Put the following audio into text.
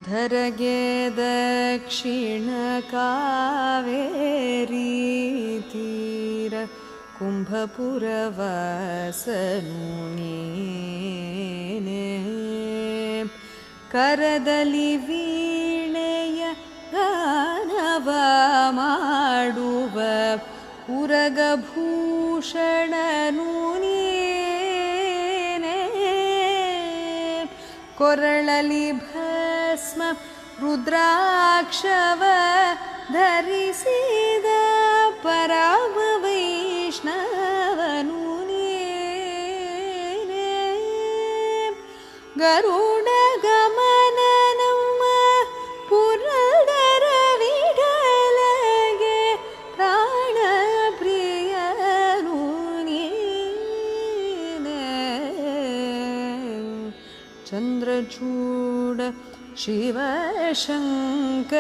ಧರಗೆ ದಕ್ಷಿಣ ಕಾವೇರಿ ತೀರ ಕುಂಭಪುರವಾಸನು ನೀನೇ. ಕರದಲ್ಲಿ ವೀಣೆಯ ಗಾನವ ಮಾಡುವ ಉರಗಭೂಷಣನು ನೀನೇ. ಕೊರಳಲಿ ಭಸ್ಮ ರುದ್ರಾಕ್ಷವ ಧರಿಸಿದ ಪರಮ ವೈಷ್ಣವನು ನೀನೇ. ಗರುಡ ಗಮನ ನಮ್ಮ ಪುರಂದರ ವಿಠಲಗೆ ಪ್ರಾಣ ಪ್ರಿಯನು ನೀನೇ. ಚಂದ್ರಚೂಡ ಶಿವಶಂಕರ